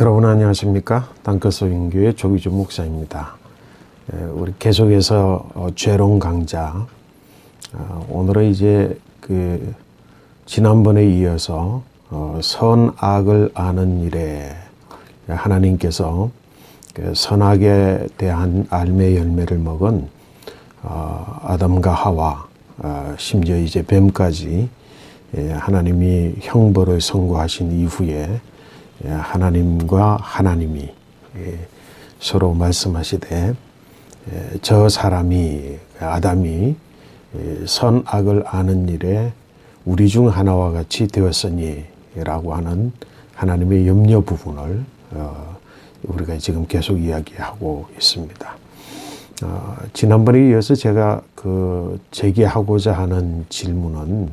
여러분 안녕하십니까? 땅끝소인교회 조기주 목사입니다. 우리 계속해서 죄롱 강좌. 오늘은 이제 지난번에 이어서 선악을 아는 일에 하나님께서 선악에 대한 알매 열매를 먹은 아담과 하와, 심지어 이제 뱀까지 하나님이 형벌을 선고하신 이후에 하나님과 하나님이 서로 말씀하시되 저 사람이 아담이 선악을 아는 일에 우리 중 하나와 같이 되었으니 라고 하는 하나님의 염려 부분을 우리가 지금 계속 이야기하고 있습니다. 지난번에 이어서 제가 제기하고자 하는 질문은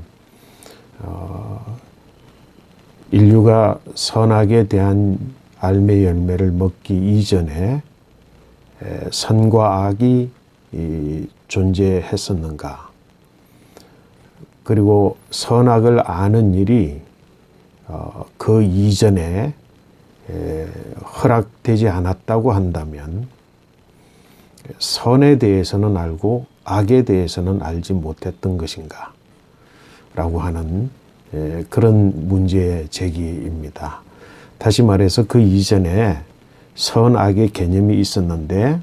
인류가 선악에 대한 알매 열매를 먹기 이전에 선과 악이 존재했었는가? 그리고 선악을 아는 일이 그 이전에 허락되지 않았다고 한다면 선에 대해서는 알고 악에 대해서는 알지 못했던 것인가? 라고 하는 그런 문제 제기입니다. 다시 말해서 그 이전에 선악의 개념이 있었는데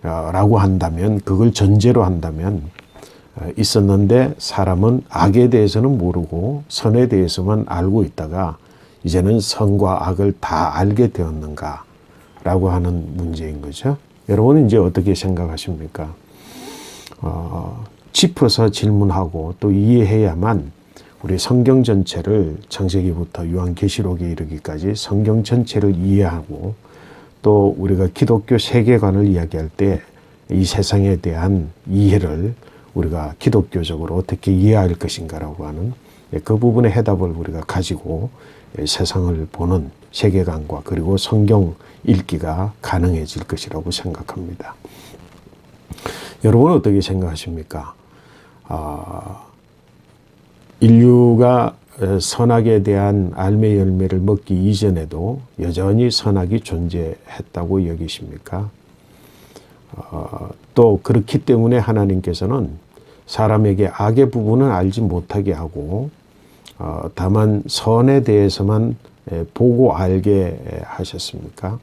라고 한다면, 그걸 전제로 한다면 있었는데 사람은 악에 대해서는 모르고 선에 대해서만 알고 있다가 이제는 선과 악을 다 알게 되었는가 라고 하는 문제인 거죠. 여러분은 이제 어떻게 생각하십니까? 짚어서 질문하고 또 이해해야만 우리 성경 전체를 창세기부터 요한계시록에 이르기까지 성경 전체를 이해하고 또 우리가 기독교 세계관을 이야기할 때 이 세상에 대한 이해를 우리가 기독교적으로 어떻게 이해할 것인가라고 하는 그 부분의 해답을 우리가 가지고 세상을 보는 세계관과 그리고 성경 읽기가 가능해질 것이라고 생각합니다. 여러분은 어떻게 생각하십니까? 인류가 선악에 대한 알매 열매를 먹기 이전에도 여전히 선악이 존재했다고 여기십니까? 또 그렇기 때문에 하나님께서는 사람에게 악의 부분은 알지 못하게 하고 다만 선에 대해서만 보고 알게 하셨습니까?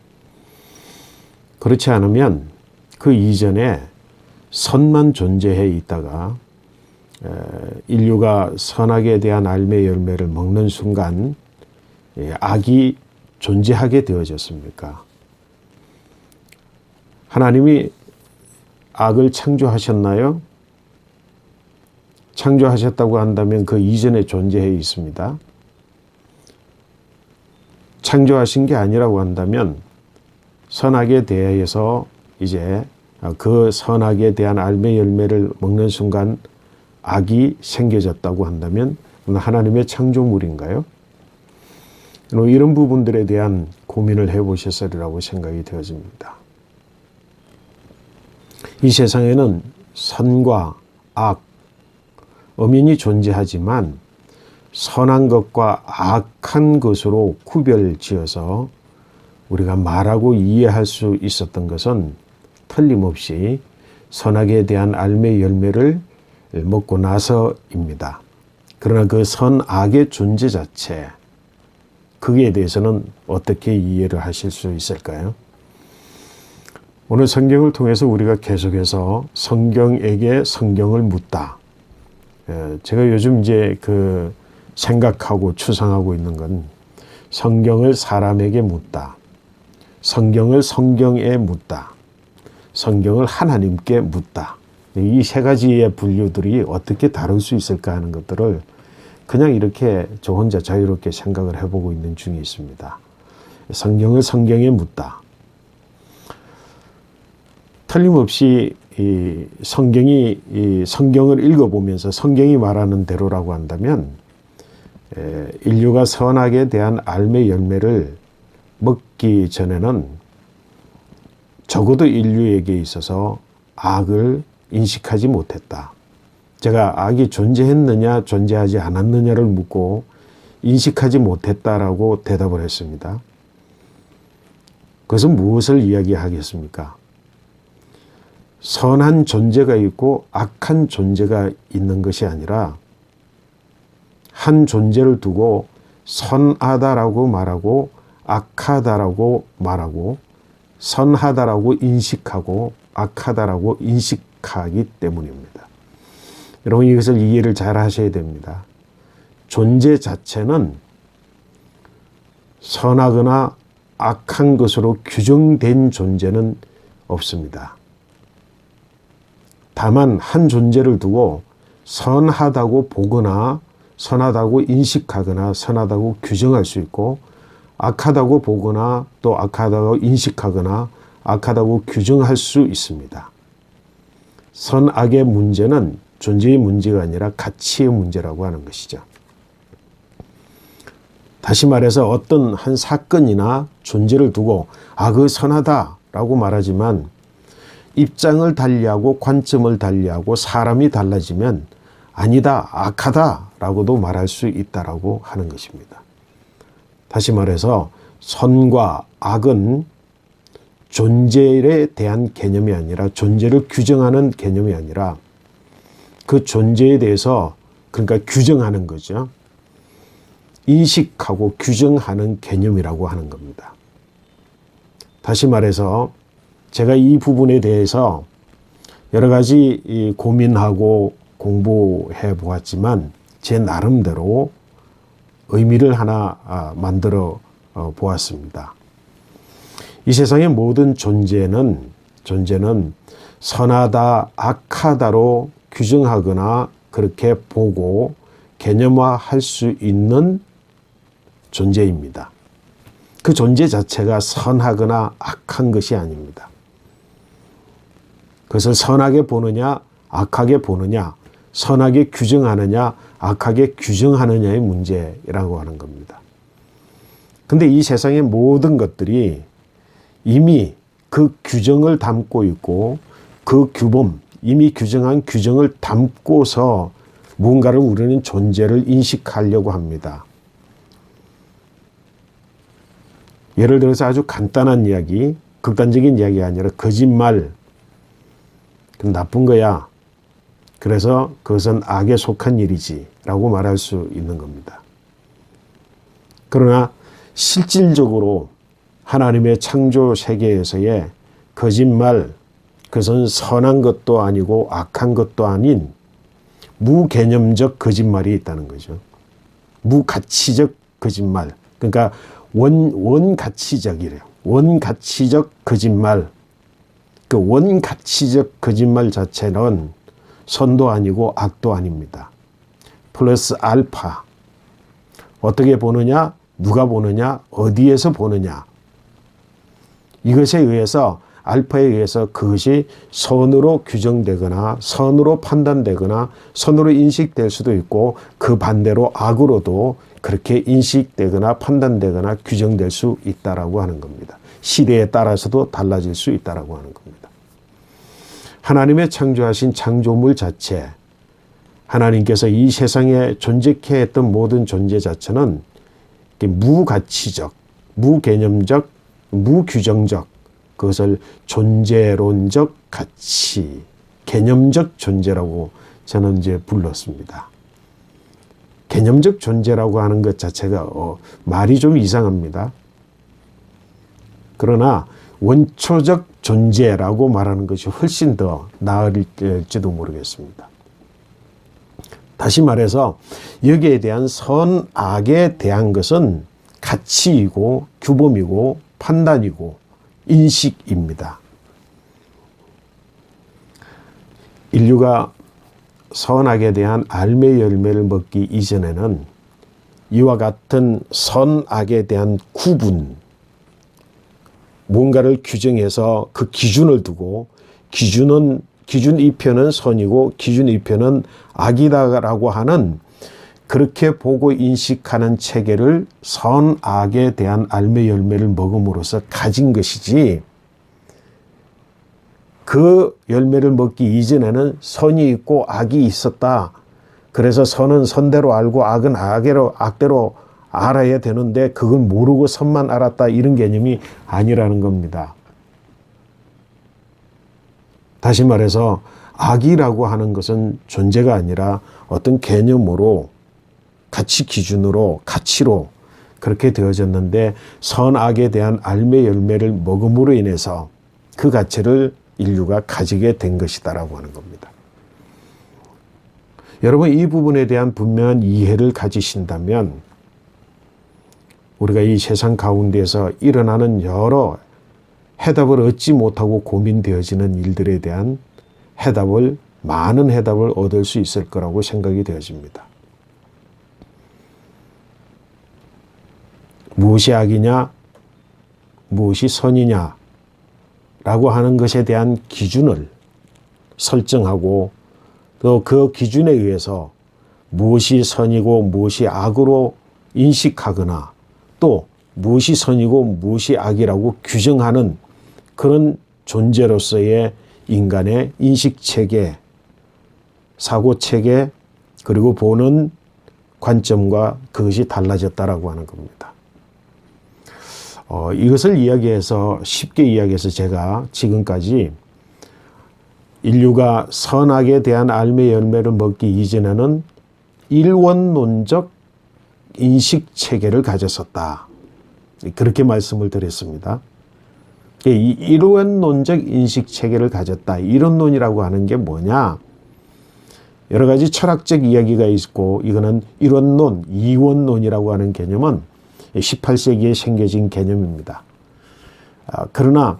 그렇지 않으면 그 이전에 선만 존재해 있다가 인류가 선악에 대한 알매 열매를 먹는 순간 악이 존재하게 되어졌습니까? 하나님이 악을 창조하셨나요? 창조하셨다고 한다면 그 이전에 존재해 있습니다. 창조하신 게 아니라고 한다면 선악에 대해서 이제 그 선악에 대한 알매 열매를 먹는 순간 악이 생겨졌다고 한다면 하나님의 창조물인가요? 이런 부분들에 대한 고민을 해보셨으리라고 생각이 되어집니다. 이 세상에는 선과 악, 엄연히 존재하지만 선한 것과 악한 것으로 구별지어서 우리가 말하고 이해할 수 있었던 것은 틀림없이 선악에 대한 알매 열매를 먹고 나서입니다. 그러나 그 선악의 존재 자체, 거기에 대해서는 어떻게 이해를 하실 수 있을까요? 오늘 성경을 통해서 우리가 계속해서 성경에게 성경을 묻다. 제가 요즘 이제 생각하고 추상하고 있는 건 성경을 사람에게 묻다. 성경을 성경에 묻다. 성경을 하나님께 묻다. 이 세 가지의 분류들이 어떻게 다룰 수 있을까 하는 것들을 그냥 이렇게 저 혼자 자유롭게 생각을 해보고 있는 중에 있습니다. 성경을 성경에 묻다. 틀림없이 성경을 읽어보면서 성경이 말하는 대로라고 한다면 인류가 선악에 대한 알매 열매를 먹기 전에는 적어도 인류에게 있어서 악을 인식하지 못했다. 제가 악이 존재했느냐 존재하지 않았느냐를 묻고 인식하지 못했다라고 대답을 했습니다. 그것은 무엇을 이야기하겠습니까? 선한 존재가 있고 악한 존재가 있는 것이 아니라 한 존재를 두고 선하다라고 말하고 악하다라고 말하고 선하다라고 인식하고 악하다라고 인식하기 때문입니다. 여러분 이것을 이해를 잘 하셔야 됩니다. 존재 자체는 선하거나 악한 것으로 규정된 존재는 없습니다. 다만 한 존재를 두고 선하다고 보거나 선하다고 인식하거나 선하다고 규정할 수 있고 악하다고 보거나 또 악하다고 인식하거나 악하다고 규정할 수 있습니다. 선악의 문제는 존재의 문제가 아니라 가치의 문제라고 하는 것이죠. 다시 말해서 어떤 한 사건이나 존재를 두고 그 선하다라고 말하지만 입장을 달리하고 관점을 달리하고 사람이 달라지면 아니다, 악하다라고도 말할 수 있다라고 하는 것입니다. 다시 말해서 선과 악은 존재에 대한 개념이 아니라 존재를 규정하는 개념이 아니라 그 존재에 대해서 그러니까 규정하는 거죠. 인식하고 규정하는 개념이라고 하는 겁니다. 다시 말해서 제가 이 부분에 대해서 여러 가지 고민하고 공부해 보았지만 제 나름대로 의미를 하나 만들어 보았습니다. 이 세상의 모든 존재는 선하다, 악하다로 규정하거나 그렇게 보고 개념화할 수 있는 존재입니다. 그 존재 자체가 선하거나 악한 것이 아닙니다. 그것을 선하게 보느냐, 악하게 보느냐, 선하게 규정하느냐, 악하게 규정하느냐의 문제라고 하는 겁니다. 근데 이 세상의 모든 것들이 이미 그 규정을 담고 있고 그 규범, 이미 규정한 규정을 담고서 무언가를 우리는 존재를 인식하려고 합니다. 예를 들어서 아주 간단한 이야기, 극단적인 이야기가 아니라 거짓말, 그건 나쁜 거야. 그래서 그것은 악에 속한 일이지 라고 말할 수 있는 겁니다. 그러나 실질적으로 하나님의 창조 세계에서의 거짓말, 그것은 선한 것도 아니고 악한 것도 아닌 무개념적 거짓말이 있다는 거죠. 무가치적 거짓말. 그러니까 원가치적이래요. 원가치적 거짓말. 그 원가치적 거짓말 자체는 선도 아니고 악도 아닙니다. 플러스 알파. 어떻게 보느냐, 누가 보느냐, 어디에서 보느냐. 이것에 의해서 알파에 의해서 그것이 선으로 규정되거나 선으로 판단되거나 선으로 인식될 수도 있고 그 반대로 악으로도 그렇게 인식되거나 판단되거나 규정될 수 있다라고 하는 겁니다. 시대에 따라서도 달라질 수 있다라고 하는 겁니다. 하나님의 창조하신 창조물 자체, 하나님께서 이 세상에 존재케 했던 모든 존재 자체는 무가치적, 무개념적, 무규정적, 그것을 존재론적 가치, 개념적 존재라고 저는 이제 불렀습니다. 개념적 존재라고 하는 것 자체가 말이 좀 이상합니다. 그러나 원초적 존재라고 말하는 것이 훨씬 더 나을지도 모르겠습니다. 다시 말해서 여기에 대한 선악에 대한 것은 가치이고 규범이고 판단이고 인식입니다. 인류가 선악에 대한 알매 열매를 먹기 이전에는 이와 같은 선악에 대한 구분, 뭔가를 규정해서 그 기준을 두고 기준 2편은 선이고 기준 2편은 악이다라고 하는 그렇게 보고 인식하는 체계를 선악에 대한 알매 열매를 먹음으로써 가진 것이지, 그 열매를 먹기 이전에는 선이 있고 악이 있었다. 그래서 선은 선대로 알고 악은 악대로 알아야 되는데 그걸 모르고 선만 알았다 이런 개념이 아니라는 겁니다. 다시 말해서 악이라고 하는 것은 존재가 아니라 어떤 개념으로 가치 기준으로 가치로 그렇게 되어졌는데 선악에 대한 알매 열매를 먹음으로 인해서 그 가치를 인류가 가지게 된 것이다라고 하는 겁니다. 여러분 이 부분에 대한 분명한 이해를 가지신다면 우리가 이 세상 가운데에서 일어나는 여러 해답을 얻지 못하고 고민되어지는 일들에 대한 많은 해답을 얻을 수 있을 거라고 생각이 되어집니다. 무엇이 악이냐, 무엇이 선이냐 라고 하는 것에 대한 기준을 설정하고 또 그 기준에 의해서 무엇이 선이고 무엇이 악으로 인식하거나 또 무엇이 선이고 무엇이 악이라고 규정하는 그런 존재로서의 인간의 인식체계, 사고체계 그리고 보는 관점과 그것이 달라졌다라고 하는 겁니다. 이것을 쉽게 이야기해서 제가 지금까지 인류가 선악에 대한 알매 열매를 먹기 이전에는 일원론적 인식체계를 가졌었다. 그렇게 말씀을 드렸습니다. 이 일원론적 인식체계를 가졌다. 이론론이라고 하는 게 뭐냐? 여러 가지 철학적 이야기가 있고 이거는 일원론, 이원론이라고 하는 개념은 18세기에 생겨진 개념입니다. 그러나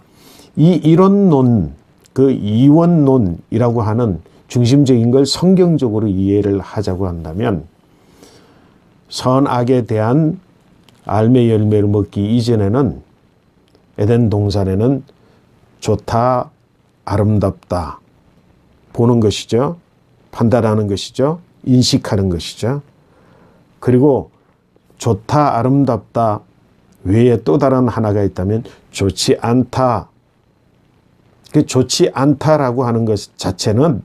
이 이론론, 그 이원론이라고 하는 중심적인 걸 성경적으로 이해를 하자고 한다면 선악에 대한 알매 열매를 먹기 이전에는 에덴 동산에는 좋다, 아름답다 보는 것이죠. 판단하는 것이죠. 인식하는 것이죠. 그리고 좋다, 아름답다 외에 또 다른 하나가 있다면 좋지 않다. 그 좋지 않다라고 하는 것 자체는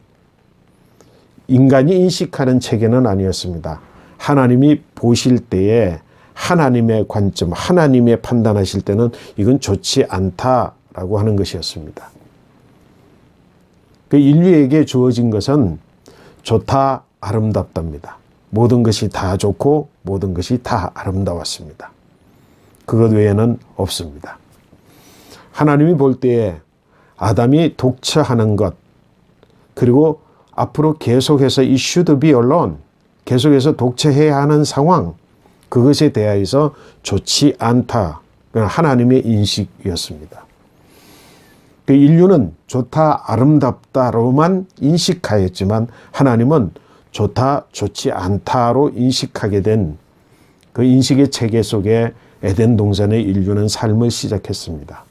인간이 인식하는 체계는 아니었습니다. 하나님이 보실 때에 하나님의 관점, 하나님의 판단하실 때는 이건 좋지 않다라고 하는 것이었습니다. 그 인류에게 주어진 것은 좋다, 아름답답니다. 모든 것이 다 좋고 모든 것이 다 아름다웠습니다. 그것 외에는 없습니다. 하나님이 볼 때에 아담이 독처하는 것 그리고 앞으로 계속해서 이 should be alone 계속해서 독처해야 하는 상황 그것에 대하여서 좋지 않다. 하나님의 인식이었습니다. 그 인류는 좋다, 아름답다로만 인식하였지만 하나님은 좋다, 좋지 않다로 인식하게 된 그 인식의 체계 속에 에덴 동산의 인류는 삶을 시작했습니다.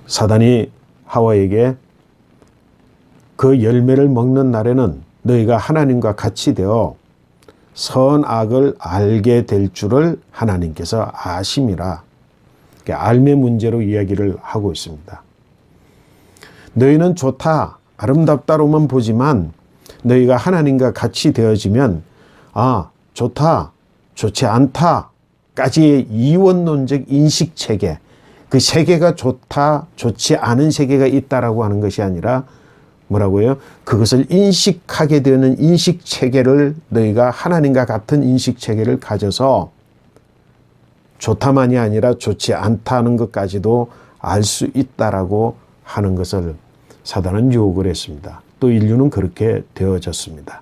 사단이 하와에게 그 열매를 먹는 날에는 너희가 하나님과 같이 되어 선악을 알게 될 줄을 하나님께서 아심이라. 알매 문제로 이야기를 하고 있습니다. 너희는 좋다, 아름답다로만 보지만 너희가 하나님과 같이 되어지면 좋다, 좋지 않다까지의 이원론적 인식체계 그 세계가 좋다, 좋지 않은 세계가 있다라고 하는 것이 아니라 뭐라고요? 그것을 인식하게 되는 인식체계를 너희가 하나님과 같은 인식체계를 가져서 좋다만이 아니라 좋지 않다는 것까지도 알 수 있다라고 하는 것을 사단은 유혹을 했습니다. 또 인류는 그렇게 되어졌습니다.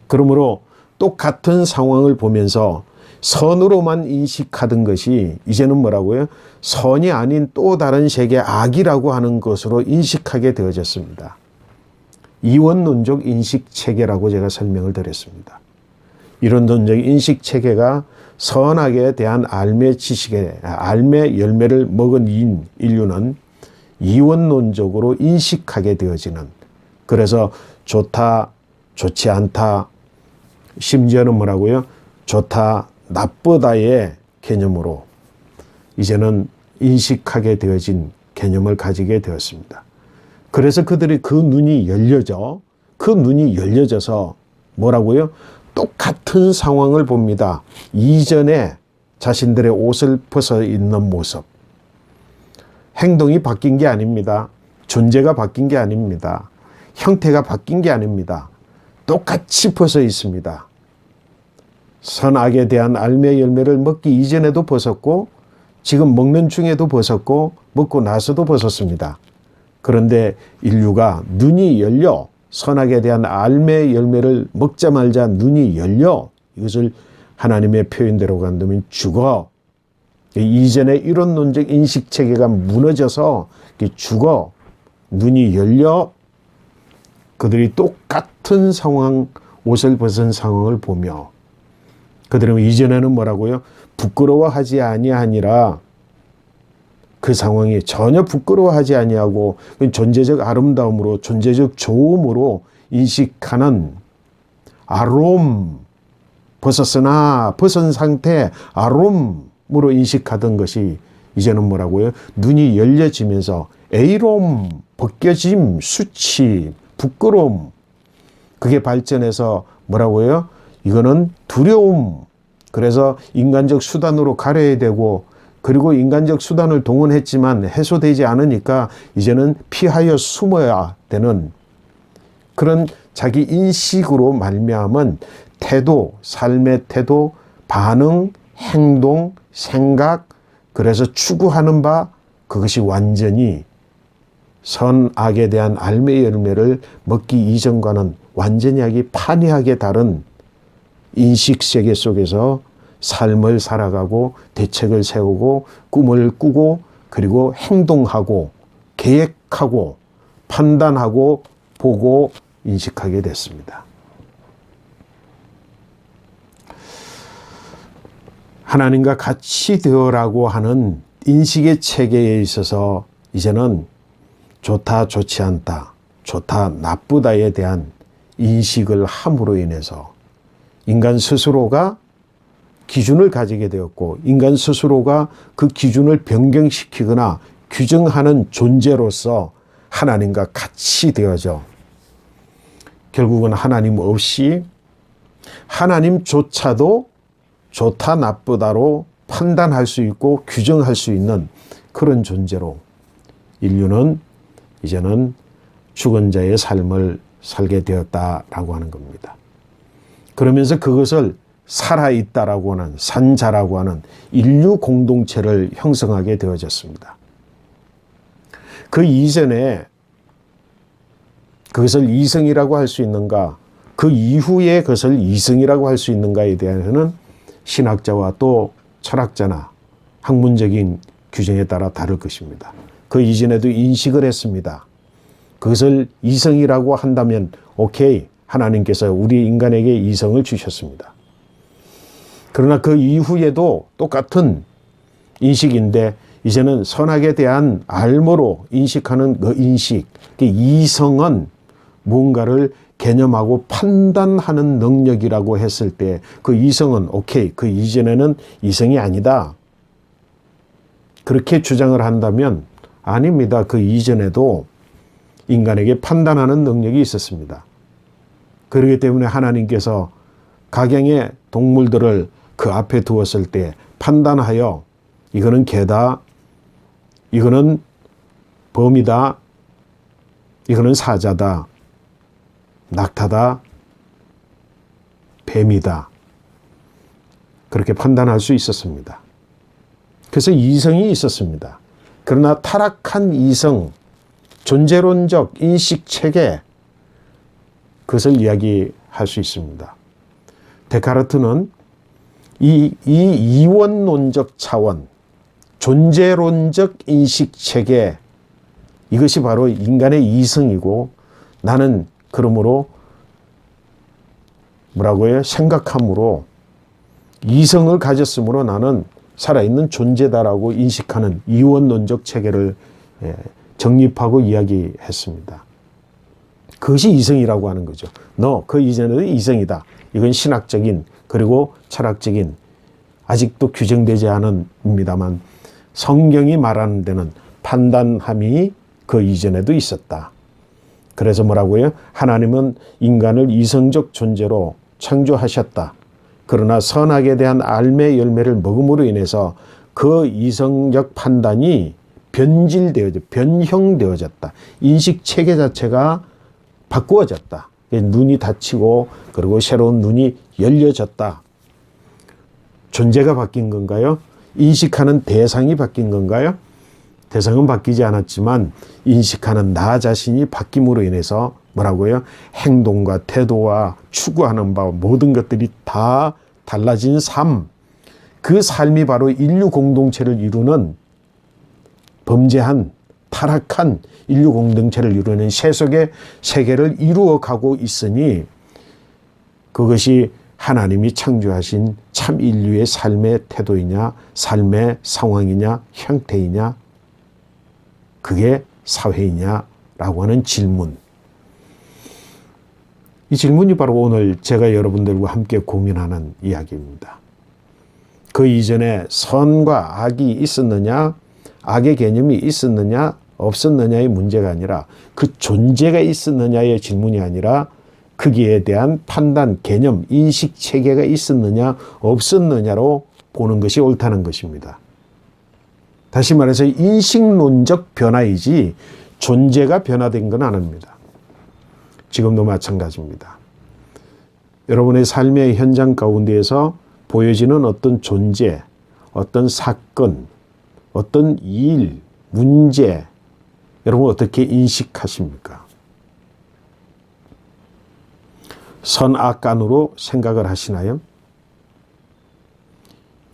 그러므로 똑같은 상황을 보면서 선으로만 인식하던 것이 이제는 뭐라고요? 선이 아닌 또 다른 세계 악이라고 하는 것으로 인식하게 되어졌습니다. 이원론적 인식체계라고 제가 설명을 드렸습니다. 이론론적 인식체계가 선악에 대한 알매 열매를 먹은 인류는 이원론적으로 인식하게 되어지는 그래서 좋다, 좋지 않다 심지어는 뭐라고요? 좋다, 나쁘다의 개념으로 이제는 인식하게 되어진 개념을 가지게 되었습니다. 그래서 그들이 그 눈이 열려져 그 그 눈이 열려져서 뭐라고요? 똑같은 상황을 봅니다. 이전에 자신들의 옷을 벗어 있는 모습. 행동이 바뀐 게 아닙니다. 존재가 바뀐 게 아닙니다. 형태가 바뀐 게 아닙니다. 똑같이 벗어 있습니다. 선악에 대한 알매 열매를 먹기 이전에도 벗었고 지금 먹는 중에도 벗었고 먹고 나서도 벗었습니다. 그런데 인류가 눈이 열려 선악에 대한 알매 열매를 먹자마자 눈이 열려 이것을 하나님의 표현대로 간다면 죽어. 이전의 이론론적 인식체계가 무너져서 죽어. 눈이 열려 그들이 똑같은 상황, 옷을 벗은 상황을 보며 그들은 이전에는 뭐라고요? 부끄러워하지 아니하니라. 그 상황이 전혀 부끄러워하지 아니하고 존재적 아름다움으로 존재적 좋음으로 인식하는 아롬, 벗었으나 벗은 상태 아롬으로 인식하던 것이 이제는 뭐라고요? 눈이 열려지면서 에이롬, 벗겨짐, 수치, 부끄러움 그게 발전해서 뭐라고요? 이거는 두려움. 그래서 인간적 수단으로 가려야 되고 그리고 인간적 수단을 동원했지만 해소되지 않으니까 이제는 피하여 숨어야 되는 그런 자기 인식으로 말미암은 태도, 삶의 태도, 반응, 행동, 생각 그래서 추구하는 바 그것이 완전히 선악에 대한 알매 열매를 먹기 이전과는 완전히 판이하게 다른 인식세계 속에서 삶을 살아가고 대책을 세우고 꿈을 꾸고 그리고 행동하고 계획하고 판단하고 보고 인식하게 됐습니다. 하나님과 같이 되어라고 하는 인식의 체계에 있어서 이제는 좋다 좋지 않다 좋다 나쁘다에 대한 인식을 함으로 인해서 인간 스스로가 기준을 가지게 되었고 인간 스스로가 그 기준을 변경시키거나 규정하는 존재로서 하나님과 같이 되어져 결국은 하나님 없이 하나님조차도 좋다 나쁘다로 판단할 수 있고 규정할 수 있는 그런 존재로 인류는 이제는 죽은 자의 삶을 살게 되었다라고 하는 겁니다. 그러면서 그것을 살아있다라고 하는 산자라고 하는 인류 공동체를 형성하게 되어졌습니다. 그 이전에 그것을 이성이라고 할 수 있는가 그 이후에 그것을 이성이라고 할 수 있는가에 대해서는 신학자와 또 철학자나 학문적인 규정에 따라 다를 것입니다. 그 이전에도 인식을 했습니다. 그것을 이성이라고 한다면 오케이 하나님께서 우리 인간에게 이성을 주셨습니다. 그러나 그 이후에도 똑같은 인식인데 이제는 선악에 대한 알모로 인식하는 그 인식, 그 이성은 무언가를 개념하고 판단하는 능력이라고 했을 때 그 이성은 오케이, 그 이전에는 이성이 아니다. 그렇게 주장을 한다면 아닙니다. 그 이전에도 인간에게 판단하는 능력이 있었습니다. 그렇기 때문에 하나님께서 각양의 동물들을 그 앞에 두었을 때 판단하여 이거는 개다, 이거는 범이다, 이거는 사자다, 낙타다, 뱀이다. 그렇게 판단할 수 있었습니다. 그래서 이성이 있었습니다. 그러나 타락한 이성, 존재론적 인식체계, 그것을 이야기할 수 있습니다. 데카르트는 이 이원론적 차원, 존재론적 인식체계, 이것이 바로 인간의 이성이고 나는 그러므로 뭐라고요? 생각함으로 이성을 가졌으므로 나는 살아있는 존재다라고 인식하는 이원론적 체계를 정립하고 이야기했습니다. 그것이 이성이라고 하는 거죠. 너 그 이전에도 이성이다. 이건 신학적인 그리고 철학적인 아직도 규정되지 않습니다만 성경이 말하는 데는 판단함이 그 이전에도 있었다. 그래서 뭐라고요? 하나님은 인간을 이성적 존재로 창조하셨다. 그러나 선악에 대한 알매 열매를 먹음으로 인해서 그 이성적 판단이 변형되어졌다. 인식 체계 자체가 바꾸어졌다. 눈이 닫히고 그리고 새로운 눈이 열려졌다. 존재가 바뀐 건가요? 인식하는 대상이 바뀐 건가요? 대상은 바뀌지 않았지만 인식하는 나 자신이 바뀜으로 인해서 뭐라고요? 행동과 태도와 추구하는 바 모든 것들이 다 달라진 삶. 그 삶이 바로 인류 공동체를 이루는 범죄한 타락한 인류 공동체를 이루는 세속의 세계를 이루어가고 있으니 그것이 하나님이 창조하신 참 인류의 삶의 태도이냐 삶의 상황이냐 형태이냐 그게 사회이냐라고 하는 질문. 이 질문이 바로 오늘 제가 여러분들과 함께 고민하는 이야기입니다. 그 이전에 선과 악이 있었느냐, 악의 개념이 있었느냐, 없었느냐의 문제가 아니라 그 존재가 있었느냐의 질문이 아니라 거기에 대한 판단, 개념, 인식 체계가 있었느냐, 없었느냐로 보는 것이 옳다는 것입니다. 다시 말해서 인식론적 변화이지 존재가 변화된 건 아닙니다. 지금도 마찬가지입니다. 여러분의 삶의 현장 가운데에서 보여지는 어떤 존재, 어떤 사건, 어떤 일, 문제, 여러분 어떻게 인식하십니까? 선악간으로 생각을 하시나요?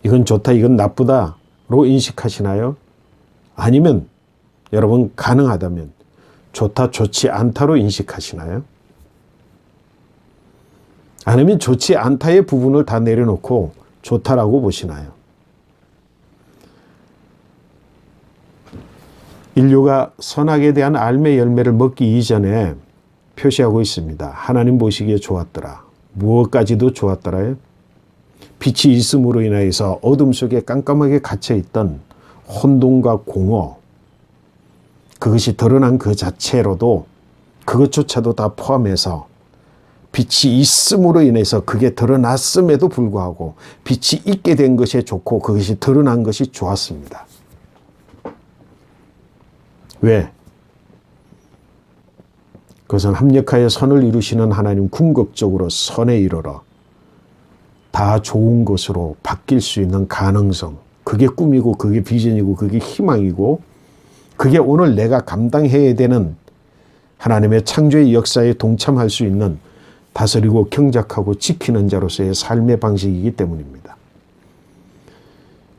이건 좋다, 이건 나쁘다로 인식하시나요? 아니면 여러분 가능하다면 좋다, 좋지 않다로 인식하시나요? 아니면 좋지 않다의 부분을 다 내려놓고 좋다라고 보시나요? 인류가 선악에 대한 알매 열매를 먹기 이전에 표시하고 있습니다. 하나님 보시기에 좋았더라. 무엇까지도 좋았더라요? 빛이 있음으로 인하여서 어둠 속에 깜깜하게 갇혀있던 혼돈과 공허, 그것이 드러난 그 자체로도 그것조차도 다 포함해서 빛이 있음으로 인해서 그게 드러났음에도 불구하고 빛이 있게 된 것이 좋고 그것이 드러난 것이 좋았습니다. 왜? 그것은 합력하여 선을 이루시는 하나님 궁극적으로 선에 이르러 다 좋은 것으로 바뀔 수 있는 가능성, 그게 꿈이고 그게 비전이고 그게 희망이고 그게 오늘 내가 감당해야 되는 하나님의 창조의 역사에 동참할 수 있는 다스리고 경작하고 지키는 자로서의 삶의 방식이기 때문입니다.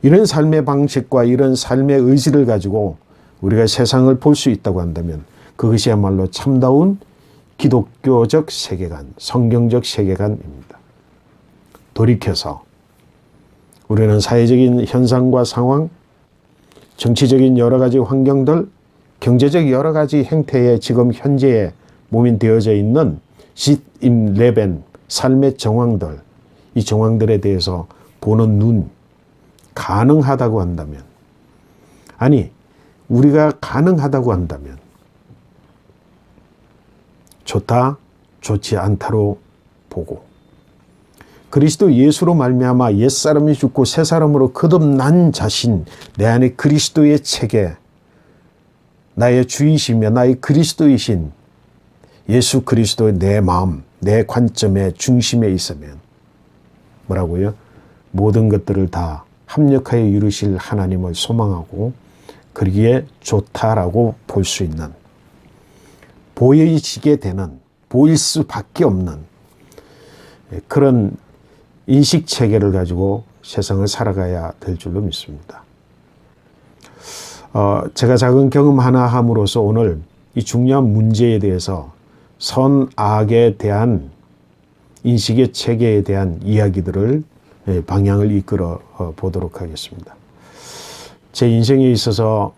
이런 삶의 방식과 이런 삶의 의지를 가지고 우리가 세상을 볼 수 있다고 한다면 그것이야말로 참다운 기독교적 세계관, 성경적 세계관입니다. 돌이켜서 우리는 사회적인 현상과 상황, 정치적인 여러 가지 환경들, 경제적 여러 가지 행태에 지금 현재에 모면되어져 있는 짓임 레벤, 삶의 정황들, 이 정황들에 대해서 보는 눈, 가능하다고 한다면, 아니 우리가 가능하다고 한다면 좋다, 좋지 않다로 보고 그리스도 예수로 말미암아 옛사람이 죽고 새사람으로 거듭난 자신, 내 안에 그리스도의 체계, 나의 주이시며 나의 그리스도이신 예수 그리스도의 내 마음, 내 관점의 중심에 있으면 뭐라고요? 모든 것들을 다 합력하여 이루실 하나님을 소망하고 그러기에 좋다라고 볼 수 있는, 보여지게 되는, 보일 수밖에 없는 그런 인식 체계를 가지고 세상을 살아가야 될 줄로 믿습니다. 제가 작은 경험 하나 함으로써 오늘 이 중요한 문제에 대해서 선악에 대한 인식의 체계에 대한 이야기들을 방향을 이끌어 보도록 하겠습니다. 제 인생에 있어서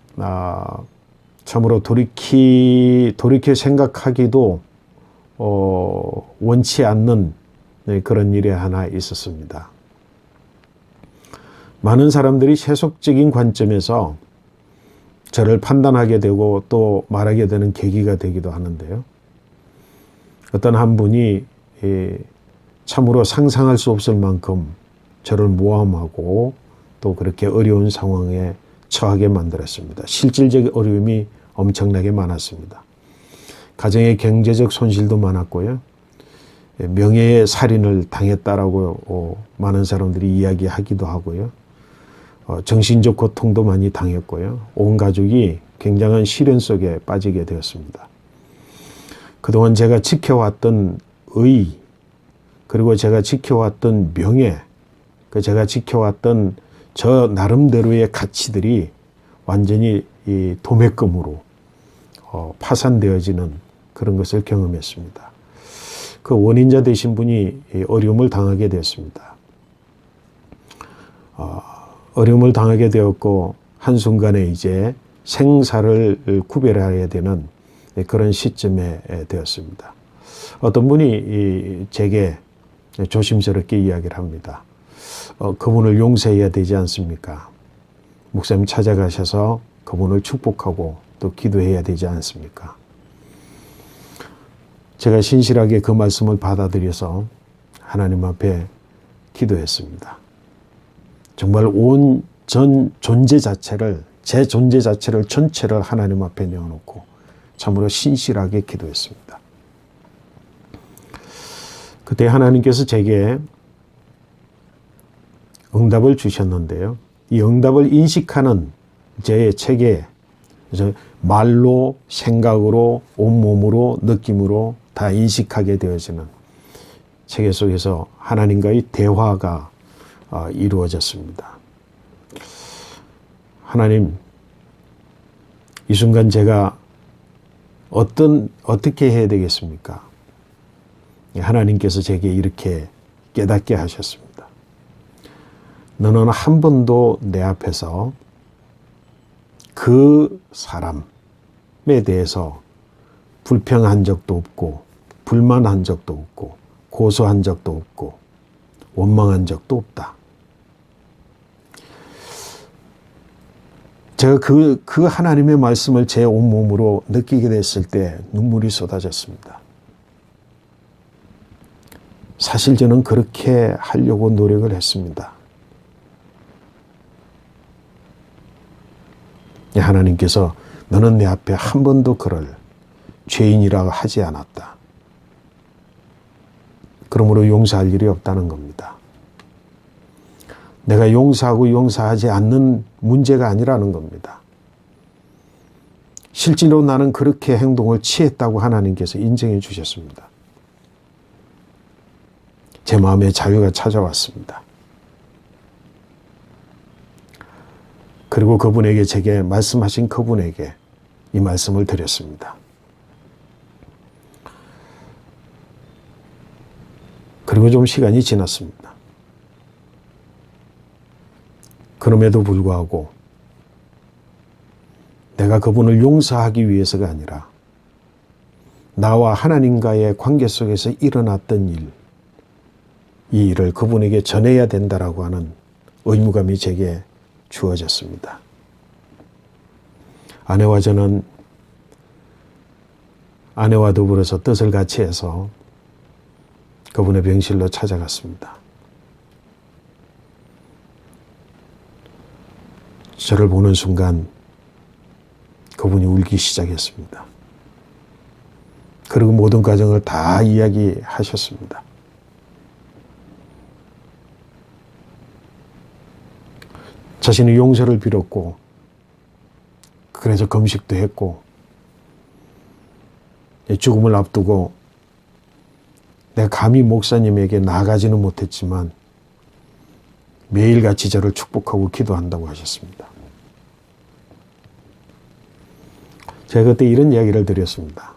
참으로 돌이켜 생각하기도 원치 않는 그런 일이 하나 있었습니다. 많은 사람들이 세속적인 관점에서 저를 판단하게 되고 또 말하게 되는 계기가 되기도 하는데요. 어떤 한 분이 참으로 상상할 수 없을 만큼 저를 모함하고 또 그렇게 어려운 상황에 처하게 만들었습니다. 실질적 어려움이 엄청나게 많았습니다. 가정의 경제적 손실도 많았고요. 명예의 살인을 당했다라고 많은 사람들이 이야기하기도 하고요. 정신적 고통도 많이 당했고요. 온 가족이 굉장한 시련 속에 빠지게 되었습니다. 그동안 제가 지켜왔던 의, 그리고 제가 지켜왔던 명예, 제가 지켜왔던 저 나름대로의 가치들이 완전히 이 도매금으로 파산되어지는 그런 것을 경험했습니다. 그 원인자 되신 분이 어려움을 당하게 되었습니다. 어려움을 당하게 되었고 한순간에 이제 생사를 구별해야 되는 그런 시점에 되었습니다. 어떤 분이 제게 조심스럽게 이야기를 합니다. 그분을 용서해야 되지 않습니까? 목사님 찾아가셔서 그분을 축복하고 또 기도해야 되지 않습니까? 제가 신실하게 그 말씀을 받아들여서 하나님 앞에 기도했습니다. 정말 온 전 존재 자체를, 제 존재 자체를 전체를 하나님 앞에 내어놓고 참으로 신실하게 기도했습니다. 그때 하나님께서 제게 응답을 주셨는데요. 이 응답을 인식하는 제 체계에 말로, 생각으로, 온몸으로, 느낌으로 다 인식하게 되어지는 체계 속에서 하나님과의 대화가 이루어졌습니다. 하나님, 이 순간 제가 어떻게 해야 되겠습니까? 하나님께서 제게 이렇게 깨닫게 하셨습니다. 너는 한 번도 내 앞에서 그 사람에 대해서 불평한 적도 없고, 불만한 적도 없고, 고소한 적도 없고, 원망한 적도 없다. 제가 그 하나님의 말씀을 제 온몸으로 느끼게 됐을 때 눈물이 쏟아졌습니다. 사실 저는 그렇게 하려고 노력을 했습니다. 하나님께서 너는 내 앞에 한 번도 그를 죄인이라고 하지 않았다. 그러므로 용서할 일이 없다는 겁니다. 내가 용서하고 용서하지 않는 문제가 아니라는 겁니다. 실제로 나는 그렇게 행동을 취했다고 하나님께서 인정해 주셨습니다. 제 마음에 자유가 찾아왔습니다. 그리고 그분에게 제게 말씀하신 그분에게 이 말씀을 드렸습니다. 그리고 좀 시간이 지났습니다. 그럼에도 불구하고 내가 그분을 용서하기 위해서가 아니라 나와 하나님과의 관계 속에서 일어났던 일, 이 일을 그분에게 전해야 된다라고 하는 의무감이 제게 주어졌습니다. 아내와 저는 아내와 더불어서 뜻을 같이 해서 그분의 병실로 찾아갔습니다. 저를 보는 순간 그분이 울기 시작했습니다. 그리고 모든 과정을 다 이야기하셨습니다. 자신의 용서를 빌었고, 그래서 금식도 했고, 죽음을 앞두고 내가 감히 목사님에게 나가지는 못했지만 매일같이 저를 축복하고 기도한다고 하셨습니다. 제가 그때 이런 이야기를 드렸습니다.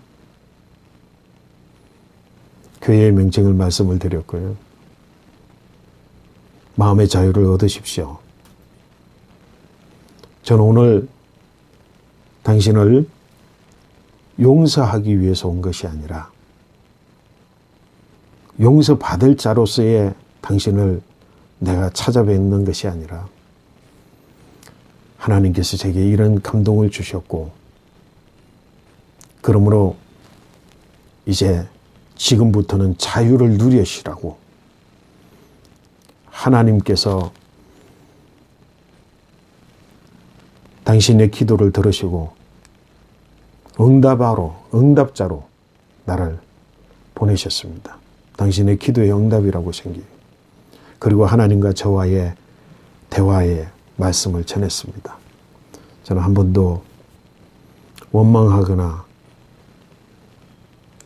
교회의 명칭을 말씀을 드렸고요. 마음의 자유를 얻으십시오. 저는 오늘 당신을 용서하기 위해서 온 것이 아니라 용서받을 자로서의 당신을 내가 찾아뵙는 것이 아니라 하나님께서 제게 이런 감동을 주셨고, 그러므로 이제 지금부터는 자유를 누리시라고 하나님께서 당신의 기도를 들으시고 응답자로 나를 보내셨습니다. 당신의 기도의 응답이라고 생기고, 그리고 하나님과 저와의 대화의 말씀을 전했습니다. 저는 한 번도 원망하거나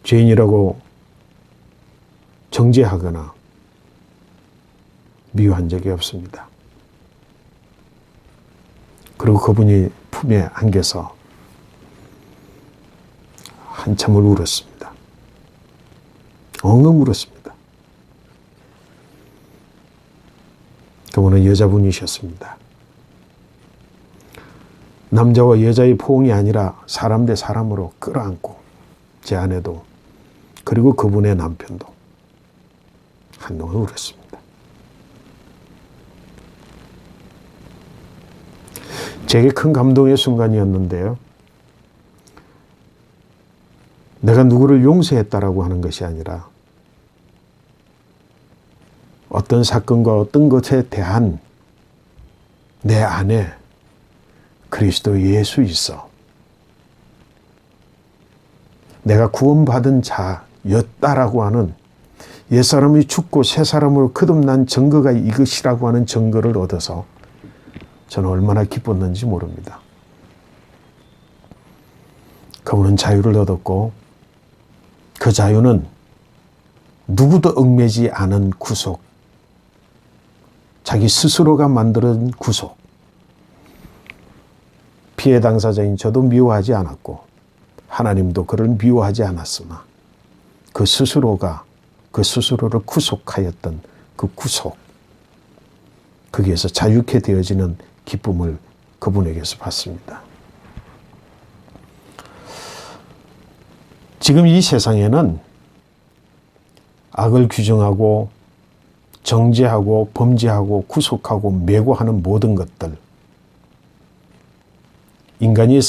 죄인이라고 정죄하거나 미워한 적이 없습니다. 그리고 그분이 품에 안겨서 한참을 울었습니다. 엉엉 울었습니다. 그분은 여자분이셨습니다. 남자와 여자의 포옹이 아니라 사람 대 사람으로 끌어안고, 제 아내도 그리고 그분의 남편도 한동안 울었습니다. 제게 큰 감동의 순간이었는데요. 내가 누구를 용서했다라고 하는 것이 아니라 어떤 사건과 어떤 것에 대한 내 안에 그리스도 예수 있어. 내가 구원받은 자였다라고 하는, 옛사람이 죽고 새사람으로 거듭난 증거가 이것이라고 하는 증거를 얻어서 저는 얼마나 기뻤는지 모릅니다. 그분은 자유를 얻었고, 그 자유는 누구도 얽매지 않은 구속, 자기 스스로가 만드는 구속. 피해 당사자인 저도 미워하지 않았고 하나님도 그를 미워하지 않았으나 그 스스로가 그 스스로를 구속하였던 그 구속, 거기에서 자유케 되어지는 기쁨을 그분에게서 받습니다. 지금 이 세상에는 악을 규정하고 정죄하고 범죄하고 구속하고 매고하는 모든 것들, 인간이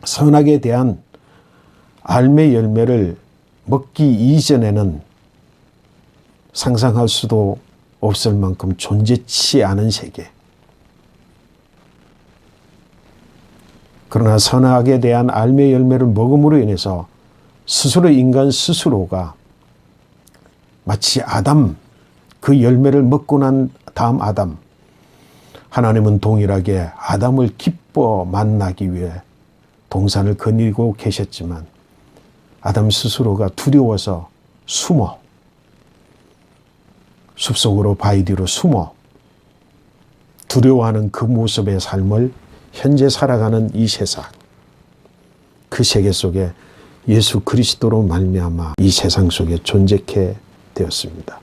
선악에 대한 알매 열매를 먹기 이전에는 상상할 수도 없을 만큼 존재치 않은 세계. 그러나 선악에 대한 알매 열매를 먹음으로 인해서 스스로 인간 스스로가 마치 아담, 그 열매를 먹고 난 다음 아담, 하나님은 동일하게 아담을 기뻐 만나기 위해 동산을 거니고 계셨지만 아담 스스로가 두려워서 숨어, 숲속으로 바위 뒤로 숨어 두려워하는 그 모습의 삶을 현재 살아가는 이 세상, 그 세계 속에 예수 그리스도로 말미암아 이 세상 속에 존재케 되었습니다.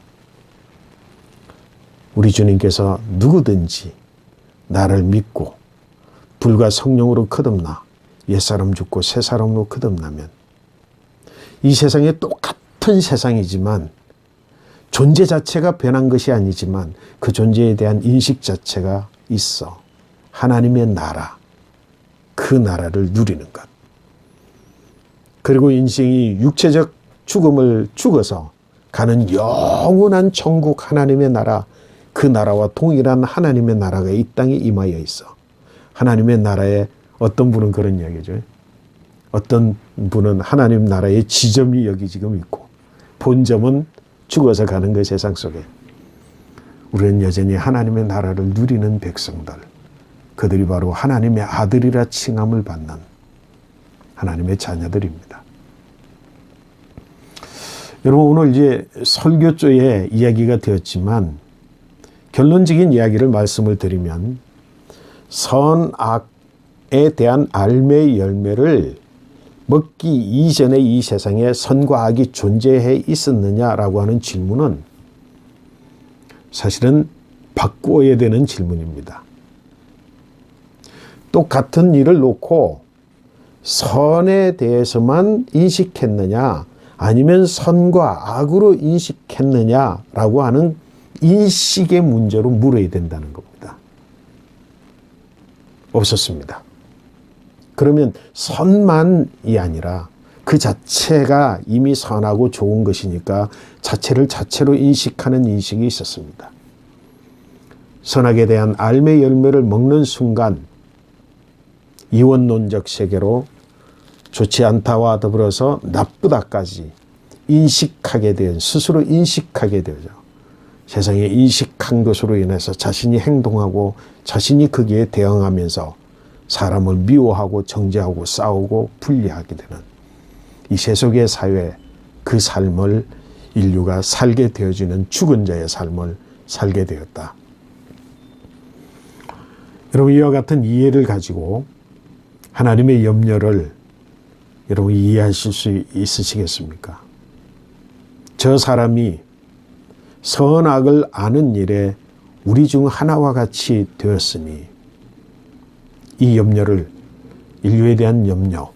우리 주님께서 누구든지 나를 믿고 불과 성령으로 거듭나 옛사람 죽고 새사람으로 거듭나면 이 세상에 똑같은 세상이지만 존재 자체가 변한 것이 아니지만 그 존재에 대한 인식 자체가 있어 하나님의 나라, 그 나라를 누리는 것. 그리고 인생이 육체적 죽음을 죽어서 가는 영원한 천국 하나님의 나라, 그 나라와 동일한 하나님의 나라가 이 땅에 임하여 있어. 하나님의 나라에 어떤 분은 그런 이야기죠. 어떤 분은 하나님 나라의 지점이 여기 지금 있고 본점은 죽어서 가는 그 세상 속에 우리는 여전히 하나님의 나라를 누리는 백성들, 그들이 바로 하나님의 아들이라 칭함을 받는 하나님의 자녀들입니다. 여러분, 오늘 이제 설교조의 이야기가 되었지만 결론적인 이야기를 말씀을 드리면 선악에 대한 알매 열매를 먹기 이전에 이 세상에 선과 악이 존재해 있었느냐라고 하는 질문은 사실은 바꾸어야 되는 질문입니다. 똑같은 일을 놓고 선에 대해서만 인식했느냐 아니면 선과 악으로 인식했느냐라고 하는 인식의 문제로 물어야 된다는 겁니다. 없었습니다. 그러면 선만이 아니라 그 그 자체가 이미 선하고 좋은 것이니까 자체를 자체로 인식하는 인식이 있었습니다. 선악에 대한 알매 열매를 먹는 순간 이원론적 세계로 좋지 않다와 더불어서 나쁘다까지 인식하게 된, 스스로 인식하게 되죠. 세상에 인식한 것으로 인해서 자신이 행동하고 자신이 거기에 대응하면서 사람을 미워하고 정죄하고 싸우고 분리하게 되는 이 세속의 사회, 그 삶을 인류가 살게 되어지는 죽은 자의 삶을 살게 되었다. 여러분, 이와 같은 이해를 가지고 하나님의 염려를 여러분 이해하실 수 있으시겠습니까? 저 사람이 선악을 아는 일에 우리 중 하나와 같이 되었으니 이 염려를, 인류에 대한 염려,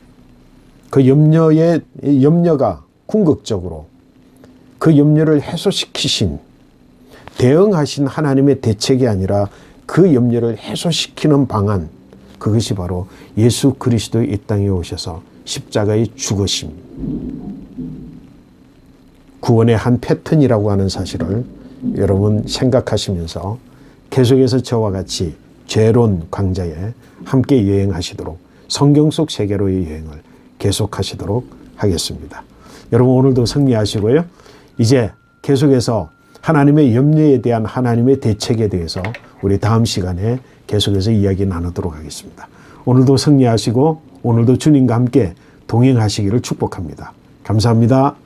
그 염려가 궁극적으로 그 염려를 해소시키신, 대응하신 하나님의 대책이 아니라 그 염려를 해소시키는 방안, 그것이 바로 예수 그리스도의 이 땅에 오셔서 십자가의 죽으심, 구원의 한 패턴이라고 하는 사실을 여러분 생각하시면서 계속해서 저와 같이 죄론 광자에 함께 여행하시도록, 성경 속 세계로의 여행을 계속하시도록 하겠습니다. 여러분, 오늘도 승리하시고요. 이제 계속해서 하나님의 염려에 대한 하나님의 대책에 대해서 우리 다음 시간에 계속해서 이야기 나누도록 하겠습니다. 오늘도 승리하시고 오늘도 주님과 함께 동행하시기를 축복합니다. 감사합니다.